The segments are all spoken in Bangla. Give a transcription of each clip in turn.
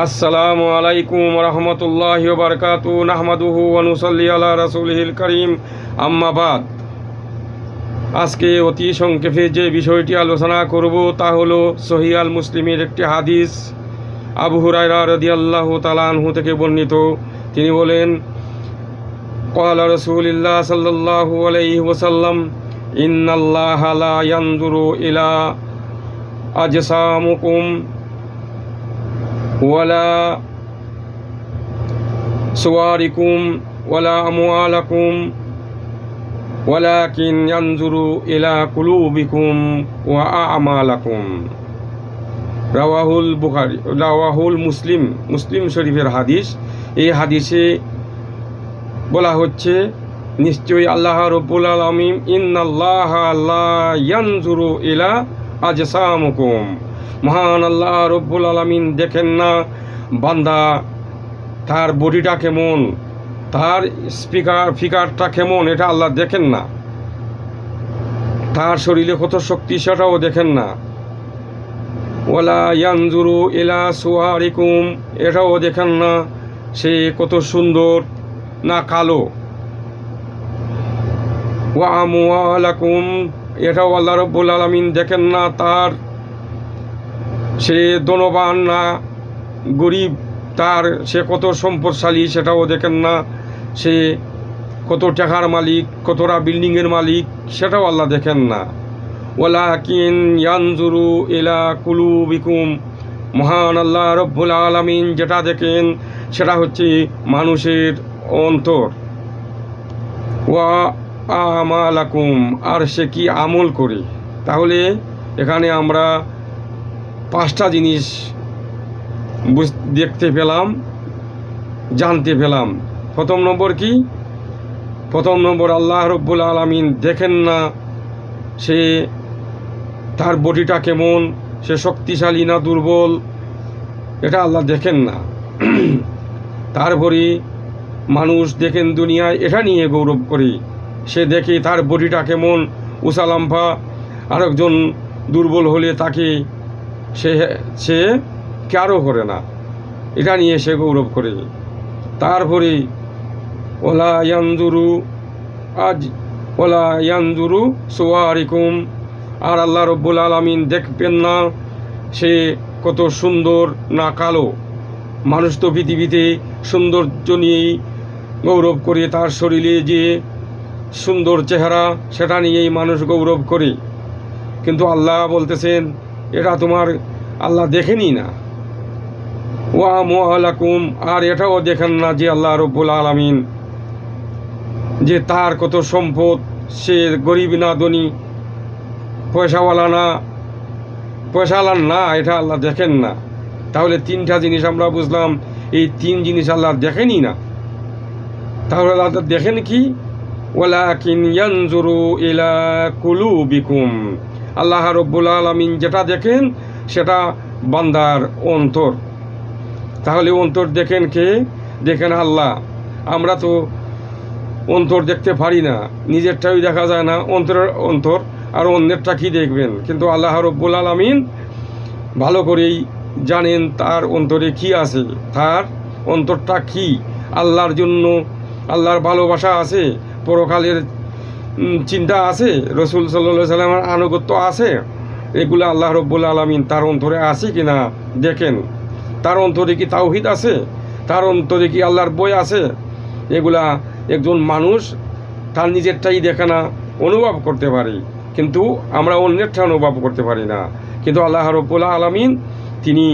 আসসালামু আলাইকুম রহমতুল্লাহি ওয়া বারাকাতুহু নাহমাদুহু ওয়া নুসাল্লি আলা রাসূলিহিল কারীম আম্মা বাদ। আজকে অতি সংক্ষেপে যে বিষয়টি আলোচনা করব তা হলো সহিহ আল মুসলিমের একটি হাদিস। আবু হুরায়রা রাদিয়াল্লাহু তাআলা আনহু থেকে বর্ণিত। তিনি বলেন, ক্বালা রাসূলুল্লাহ সাল্লাল্লাহু আলাইহি ওয়াসাল্লাম, ইন্নাল্লাহা লা ইয়ানজুরু ইলা আজসামিকুম ওয়ালা সুওয়ারিকুম ওয়ালা আমওয়ালাকুম ওয়ালাকিন ইয়ানজুরু ইলা কুলুবিকুম ওয়া আমালাকুম। রাওয়াহুল মুসলিম শরীফের হাদিস। এই হাদিসে বলা হচ্ছে, নিশ্চয়ই আল্লাহ রাব্বুল আলামিন ইন্নাল্লাহা লা ইয়ানজুরু ইলা আজসামিকুম, মহান আল্লাহ রব্বুল আলামিন দেখেন না বান্দা তার বডিটা কেমন, তার ফিগারটা কেমন, এটা আল্লাহ দেখেন না। তার শরীরে কত শক্তি সেটাও দেখেন না। ওয়ালা ইয়ানজুরু ইলা সুওয়ারিকুম, এটাও দেখেন না সে কত সুন্দর না কালো। ওয়া আমওয়ালাকুম, এটাও আল্লাহ রব্বুল আলামিন দেখেন না তার সে ধনবান না গরিব, তার সে কত সম্পদশালী সেটাও দেখেন না, সে কত টাকার মালিক, কতটা বিল্ডিংয়ের মালিক সেটাও আল্লাহ দেখেন না। ওয়ালাকিন ইয়ানজুরু ইলা কুলুবিকুম, মহান আল্লাহ রব্বুল আলামিন যেটা দেখেন সেটা হচ্ছে মানুষের অন্তর। ওয়া আমালাকুম, আর সে কি আমল করে। তাহলে এখানে আমরা 5টা জিনিস দেখতে পেলাম, জানতে পেলাম। প্রথম নম্বর কি? প্রথম নম্বর, আল্লাহ রব্বুল আলামিন দেখেন না সে তার বডিটা কেমন, সে শক্তিশালী না দুর্বল, এটা আল্লাহ দেখেন না। তারপরে মানুষ দেখেন দুনিয়ায় এটা নিয়ে গৌরব করে, সে দেখে তার বডিটা কেমন উসালাম্ফা, আরেকজন দুর্বল হলে তাকে সে কেয়ারও করে না, এটা নিয়ে সে গৌরব করে। তারপরে ওলা ইয়ানজুরু সুওয়ারিকুম, আর আল্লাহ রব্বুল আলামিন দেখবেন না সে কত সুন্দর না কালো। মানুষ তো পৃথিবীতে সৌন্দর্য নিয়েই গৌরব করে, তার শরীরে যে সুন্দর চেহারা সেটা নিয়েই মানুষ গৌরব করে, কিন্তু আল্লাহ বলতেছেন এটা তোমার আল্লাহ দেখেনি না। ওয়া আমওয়ালাকুম, আর এটাও দেখেন না যে আল্লাহ রব্বুল আলামিন যে তার কত সম্পদ, সে গরিব না ধনী, পয়সাওয়ালা না, এটা আল্লাহ দেখেন না। তাহলে 3টা জিনিস আমরা বুঝলাম, এই 3 জিনিস আল্লাহ দেখেনি না। তাহলে আল্লাহ দেখেন কি? ওয়ালাকিন ইয়ানজুরু ইলা কুলুবিকুম, আল্লাহ রব্বুল আলামিন যেটা দেখেন সেটা বান্দার অন্তর। তাহলে অন্তর দেখেন কে? দেখেন আল্লাহ। আমরা তো অন্তর দেখতে পারি না, নিজেরটাই দেখা যায় না, অন্তর আর অন্যেরটা কি দেখবেন। কিন্তু আল্লাহ রব্বুল আলামিন ভালো করেই জানেন তার অন্তরে কি আছে, তার অন্তরটা কি। আল্লাহর জন্য আল্লাহর ভালোবাসা আছে, পরকালের চিন্তা আছে, রসুল সাল্লাল্লাহু আলাইহি সাল্লামের আনুগত্য আছে, এগুলো আল্লাহ রব্বুল আলামিন তার অন্তরে আছে কি না দেখেন। তার অন্তরে কি তাওহীদ আছে, তার অন্তরে কি আল্লাহর বই আছে, এগুলা একজন মানুষ তার নিজেরটাই দেখে না, অনুভব করতে পারে, কিন্তু আমরা অন্যেরটা অনুভব করতে পারি না। কিন্তু আল্লাহ রব্বুল আলামিন তিনি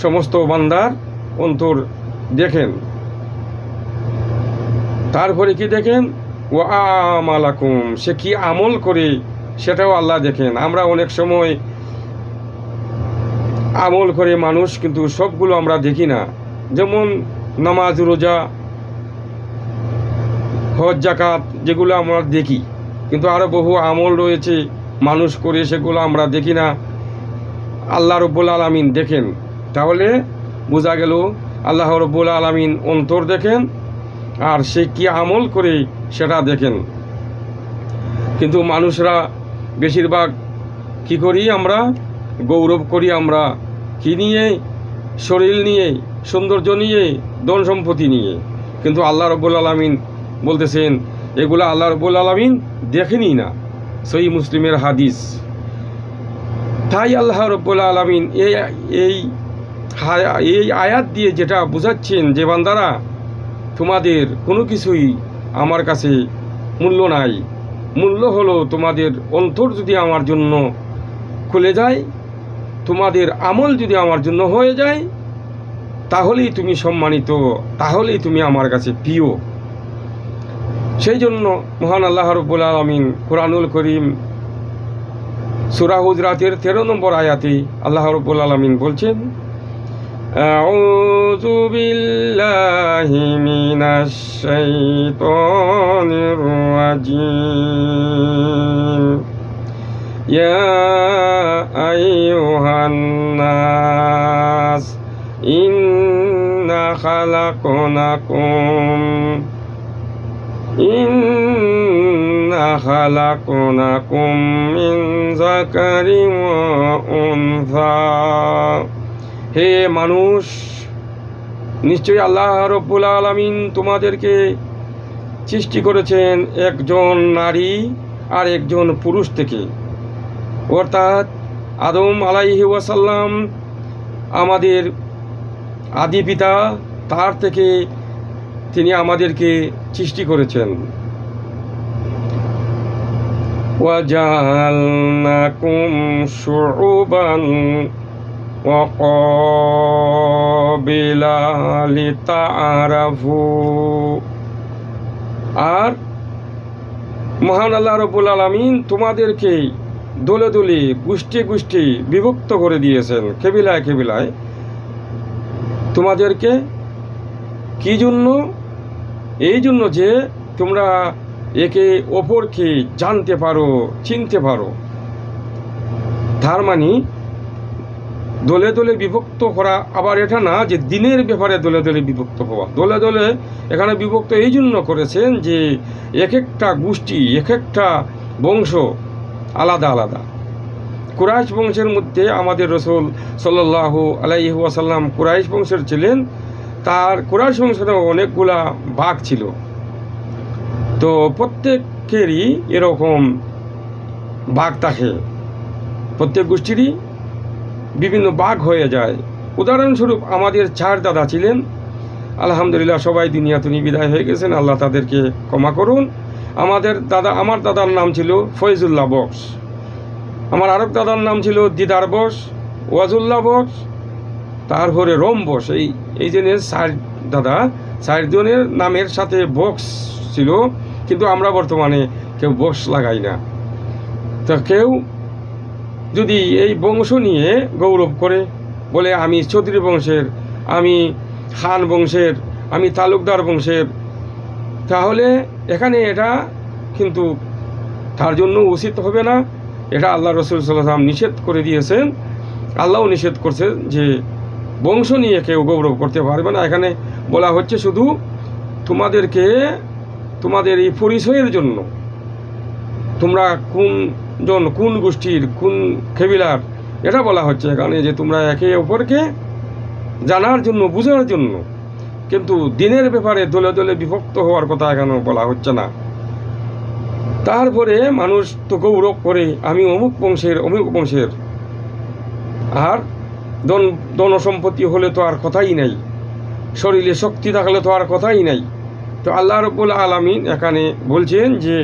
সমস্ত বান্দার অন্তর দেখেন। তারপরে কি দেখেন? ওয়া আমালাকুম, সে কি আমল করে সেটাও আল্লাহ দেখেন। আমরা অনেক সময় আমল করে মানুষ, কিন্তু সবগুলো আমরা দেখি না। যেমন নামাজ, রোজা, হজ, যাকাত, যেগুলো আমরা দেখি, কিন্তু আরও বহু আমল রয়েছে মানুষ করে, সেগুলো আমরা দেখি না। আল্লাহ রব্বুল আলামিন দেখেন। তাহলে বোঝা গেল আল্লাহ রব্বুল আলামিন অন্তর দেখেন, আর সে কি আমল করে সেটা দেখেন। কিন্তু মানুষরা বেশিরভাগ কি করি, আমরা গৌরব করি আমরা কি নিয়ে? শরীর নিয়ে, সৌন্দর্য নিয়ে, ধন সম্পত্তি নিয়ে, কিন্তু আল্লাহ রব্বুল আলামিন বলতেছেন এগুলো আল্লাহ রব্বুল আলামিন দেখেনি না। সহিহ মুসলিমের হাদিস। তাই আল্লাহ রব্বুল আলামিন এই আয়াত দিয়ে যেটা বোঝাচ্ছেন যে বান্দারা, তোমাদের কোনো কিছুই আমার কাছে মূল্য নাই। মূল্য হলো তোমাদের অন্তর যদি আমার জন্য খুলে যায়, তোমাদের আমল যদি আমার জন্য হয়ে যায়, তাহলেই তুমি সম্মানিত, তাহলেই তুমি আমার কাছে প্রিয়। সেই জন্য মহান আল্লাহ রব্বুল আলামিন কুরআনুল করিম সূরা হুজরাতের 13 নম্বর আয়াতে আল্লাহ রব্বুল আলামিন বলছেন, আউযু বিল্লাহি মিনাশ শাইতানির রাজিম, ইয়া আইয়ুহান নাস ইন্না খালাকনাকুম মিন যাকারিন ওয়া উনসা। হে মানুষ, নিশ্চয়ই আল্লাহ রব্বুল আলামিন তোমাদেরকে সৃষ্টি করেছেন একজন নারী আর একজন পুরুষ থেকে, অর্থাৎ আদম আলাইহি ওয়াসাল্লাম আমাদের আদি পিতা, তার থেকে তিনি আমাদেরকে সৃষ্টি করেছেন। ওয়াজআলনাকুম শুউবান ওয়া ক্বাবিলা লিতাআরাফু। আর মহান আল্লাহ রাব্বুল আলামিন তোমাদেরকে দলে দলে, গোষ্ঠী গোষ্ঠী বিভক্ত করে দিয়েছেন, কেবিলায় কেবিলায়। তোমাদেরকে কি জন্য? এই জন্য যে তোমরা একে অপরকে জানতে পারো, চিনতে পারো। তার মানে দলে দলে বিভক্ত করা আবার এটা না যে দিনের ব্যাপারে দলে দলে বিভক্ত হওয়া। দলে দলে এখানে বিভক্ত এই জন্য করেছেন যে এক একটা গোষ্ঠী, এক একটা বংশ আলাদা আলাদা। কুরাইশ বংশের মধ্যে আমাদের রাসূল সাল্লাল্লাহু আলাইহি ওয়াসাল্লাম কুরাইশ বংশের ছিলেন। তার কুরাইশ বংশের অনেকগুলা ভাগ ছিল। তো প্রত্যেকেরই এরকম ভাগ থাকে, প্রত্যেক গোষ্ঠীরই বিভিন্ন ভাগ হয়ে যায়। উদাহরণস্বরূপ আমাদের 4 দাদা ছিলেন, আলহামদুলিল্লাহ সবাই দুনিয়া থেকে বিদায় হয়ে গেছেন, আল্লাহ তাদেরকে ক্ষমা করুন। আমার দাদার নাম ছিল ফয়জুল্লাহ বক্স, আমার আরেক দাদার নাম ছিল দিদার বক্স, ওয়াজুল্লাহ বক্স, তারপরে রোম বক্স। এই জনের 4 দাদা, 4 জনের নামের সাথে বক্স ছিল, কিন্তু আমরা বর্তমানে কেউ বক্স লাগাই না। তো কেউ যদি এই বংশ নিয়ে গৌরব করে, বলে আমি চৌধুরী বংশের, আমি খান বংশের, আমি তালুকদার বংশের, তাহলে এখানে এটা কিন্তু তার জন্য উচিত হবে না। এটা আল্লাহ রাসূল সাল্লাল্লাহু আলাইহি ওয়াসাল্লাম নিষেধ করে দিয়েছেন। আল্লাহও নিষেধ করছেন যে বংশ নিয়ে কেউ গৌরব করতে পারবে না। এখানে বলা হচ্ছে শুধু তোমাদেরকে, তোমাদের এই পরিচয়ের জন্য, তোমরা কোন গোষ্ঠীর, কোন কেবিলার, এটা বলা হচ্ছে এখানে, যে তোমরা একে অপরকে জানার জন্য, বোঝার জন্য। কিন্তু দিনের ব্যাপারে দলে দলে বিভক্ত হওয়ার কথা এখানে বলা হচ্ছে না। তারপরে মানুষ তো গৌরব করে আমি অমুক বংশের, আর ধন সম্পত্তি হলে তো আর কথাই নাই, শরীরে শক্তি থাকলে তো আর কথাই নাই। তো আল্লাহ রাব্বুল আলামিন এখানে বলছেন যে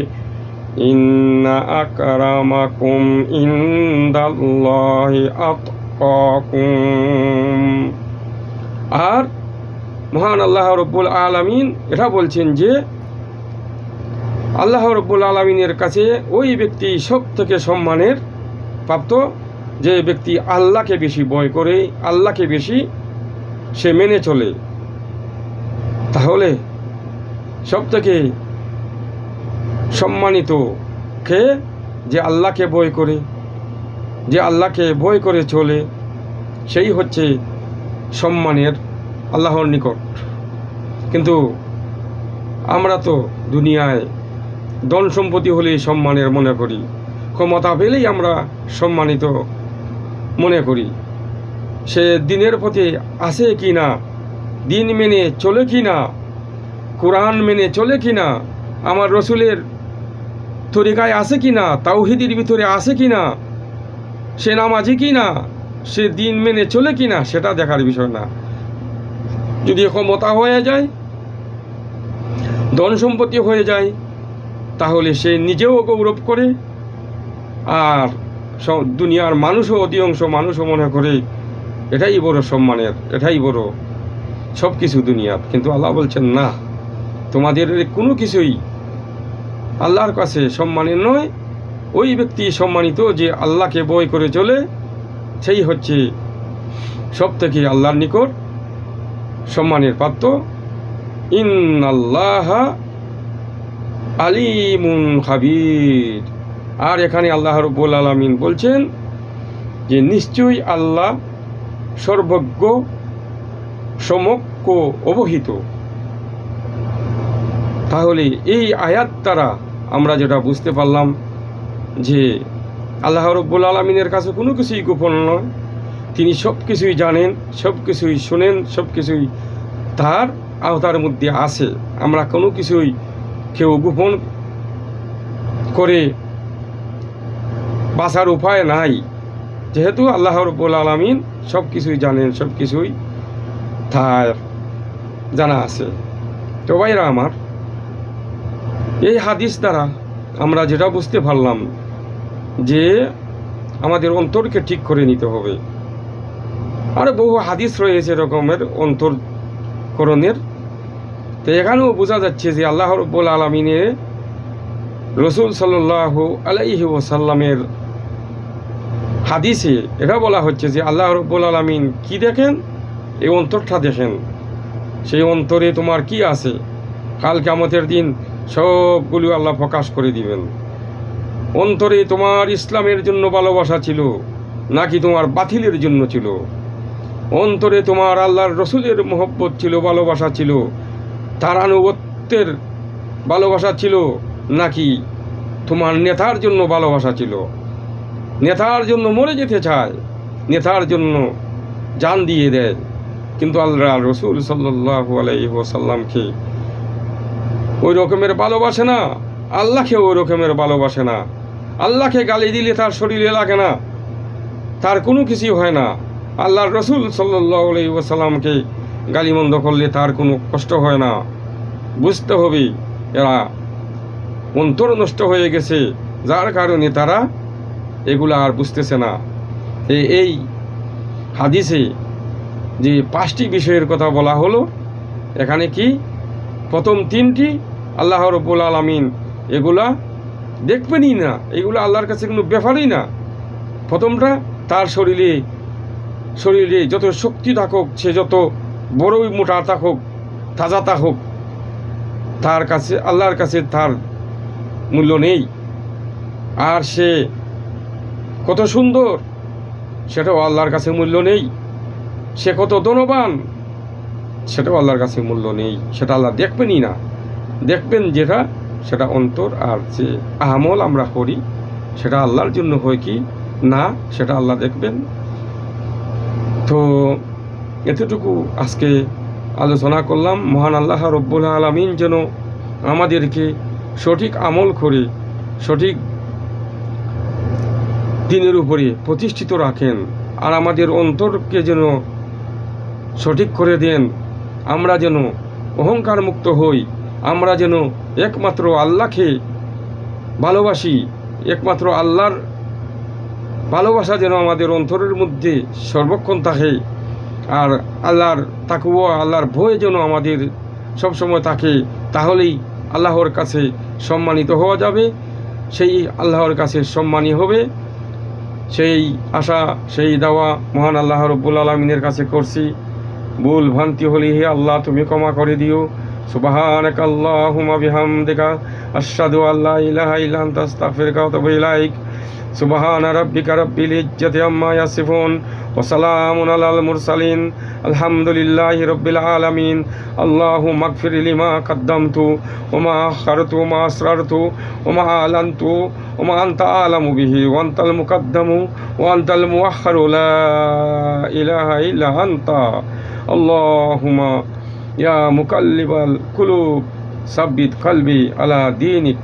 ইন্না আকরামাকুম ইনদাল্লাহি আতকাকুম। আর মহান আল্লাহ রাব্বুল আলামিন এটা বলছেন যে আল্লাহ রাব্বুল আলামিনের কাছে ওই ব্যক্তি সব থেকে সম্মানের প্রাপ্ত, যে ব্যক্তি আল্লাহকে বেশি ভয় করে, আল্লাহকে বেশি সে মেনে চলে। তাহলে সব থেকে সম্মানিত কে? যে আল্লাহকে ভয় করে, যে আল্লাহকে ভয় করে চলে, সেই হচ্ছে সম্মানের আল্লাহর নিকট। কিন্তু আমরা তো দুনিয়ায় ধন সম্পত্তি হলেই সম্মানের মনে করি, ক্ষমতা পেলেই আমরা সম্মানিত মনে করি। সে দিনের পথে আছে কি না, দিন মেনে চলে কি না, কোরআন মেনে চলে কি না, আমার রসুলের তরিকায় আছে কি না, তাওহীদের ভিতরে আছে কি না, সে নামাজি কি না, সে দিন মেনে চলে কি না, সেটা দেখার বিষয় না। যদি ক্ষমতা হয়ে যায়, ধন সম্পত্তি হয়ে যায়, তাহলে সে নিজেও গৌরব করে, আর দুনিয়ার মানুষও, অধিকাংশ মানুষও মনে করে এটাই বড় সম্মানের, এটাই বড় সব কিছু দুনিয়ার। কিন্তু আল্লাহ বলছেন না, তোমাদের কোনো কিছুই আল্লাহর কাছে সম্মানের নয়। ওই ব্যক্তি সম্মানিত যে আল্লাহকে ভয় করে চলে, সেই হচ্ছে সব থেকে আল্লাহর নিকট সম্মানের পাত্র। ইন্নাল্লাহা আলিমুন খাবীর। আর এখানে আল্লাহ রাব্বুল আলামিন বলছেন যে নিশ্চয়ই আল্লাহ সর্বজ্ঞ, সমক্ষ, অবহিত। তাহলে এই আয়াত দ্বারা আমরা যেটা বুঝতে পারলাম যে আল্লাহ রাব্বুল আলামিনের কাছে কোনো কিছুই গোপন নয়। তিনি সব কিছুই জানেন, সব কিছুই শোনেন, সব কিছুই তার আওতার মধ্যে আছে। আমরা কোনো কিছুই কেউ গোপন করে বাঁচার উপায় নাই, যেহেতু আল্লাহ রাব্বুল আলামিন সব কিছুই জানেন, সব কিছুই তার জানা আছে। তো ভাইরা আমার, এই হাদিস দ্বারা আমরা যেটা বুঝতে পারলাম যে আমাদের অন্তরকে ঠিক করে নিতে হবে। আর বহু হাদিস রয়েছে এরকমের অন্তরকরণের। তো এখানেও বোঝা যাচ্ছে যে আল্লাহ রাব্বুল আলামিনের রসুল সাল্লাল্লাহু আলাইহি ওয়াসাল্লামের হাদিসে এটা বলা হচ্ছে যে আল্লাহ রাব্বুল আলামিন কি দেখেন, এই অন্তরটা দেখেন। সেই অন্তরে তোমার কি আছে, কাল কিয়ামতের দিন সবগুলো আল্লাহ প্রকাশ করে দিবেন। অন্তরে তোমার ইসলামের জন্য ভালোবাসা ছিল নাকি তোমার বাতিলের জন্য ছিল? অন্তরে তোমার আল্লাহর রসুলের মহব্বত ছিল, ভালোবাসা ছিল, তার আনুগত্যের ভালোবাসা ছিল, নাকি তোমার নেতার জন্য ভালোবাসা ছিল? নেতার জন্য মরে যেতে চায়, নেতার জন্য জান দিয়ে দেয়, কিন্তু আল্লাহ রসুল সাল্লাল্লাহু আলাইহি ওয়াসাল্লামকে ওই রকমের ভালোবাসে না, আল্লাহকে ওই রকমের ভালোবাসে না। আল্লাহকে গালি দিলে তার শরীরে লাগে না, তার কোনো কিছুই হয় না। আল্লাহর রসুল সাল্লাল্লাহু আলাইহি ওয়াসাল্লামকে গালিমন্দ করলে তার কোনো কষ্ট হয় না। বুঝতে হবে এরা অন্তর নষ্ট হয়ে গেছে, যার কারণে তারা এগুলা আর বুঝতেছে না। এই হাদিসে যে 5টি বিষয়ের কথা বলা হলো, এখানে কি প্রথম 3টি আল্লাহ রাব্বুল আলামিন এগুলা দেখবেনই না, এগুলো আল্লাহর কাছে কোনো ব্যাপারই না। প্রথমটা, তার শরীরে যত শক্তি থাকুক, সে যত বড়ই মোটা থাকুক, তাজা থাকুক, তার কাছে, আল্লাহর কাছে তার মূল্য নেই। আর সে কত সুন্দর, সেটাও আল্লাহর কাছে মূল্য নেই। সে কত ধনবান, সেটাও আল্লাহর কাছে মূল্য নেই। সেটা আল্লাহ দেখবেনই না। দেখবেন যেটা, সেটা অন্তর। আর যে আমল আমরা করি সেটা আল্লাহর জন্য হয় কি না, সেটা আল্লাহ দেখবেন। তো এতটুকু আজকে আলোচনা করলাম। মহান আল্লাহ রাব্বুল আলামিন যেন আমাদেরকে সঠিক আমল করে সঠিক দিনের উপরে প্রতিষ্ঠিত রাখেন, আর আমাদের অন্তরকে যেন সঠিক করে দেন। আমরা যেন অহংকার মুক্ত হই, আমরা যেন একমাত্র আল্লাহকে ভালোবাসি, একমাত্র আল্লাহর ভালোবাসা যেন আমাদের অন্তরের মধ্যে সর্বক্ষণ থাকে। আর আল্লাহর তাকওয়া, আল্লাহর ভয় যেন আমাদের সবসময় থাকে। তাহলেই আল্লাহর কাছে সম্মানিত হওয়া যাবে, সেই আল্লাহর কাছে সম্মানী হবে। সেই আশা, সেই দাওয়া মহান আল্লাহ রাব্বুল আলামিনের কাছে করছি। ভুল ভ্রান্তি হলে হে আল্লাহ তুমি ক্ষমা করে দিও। সুবহানাকা আল্লাহুম্মা বিহামদিকা আশহাদু আল্লা ইলাহা ইল্লা আনতা আস্তাগফিরুকা ওয়া আতুবু ইলাইক। সুবহানা রাব্বিকা রাব্বিল ইজ্জাতি আম্মা ইয়াসিফুন وسلام على المرسلين الحمد لله رب العالمين اللهم اغفر لي ما قدمت وما أخرت وما أسررت وما أعلنت وما أنت أعلم به وأنت المقدم وأنت المؤخر لا إله إلا أنت اللهم يا مقلب القلوب ثبت قلبي على دينك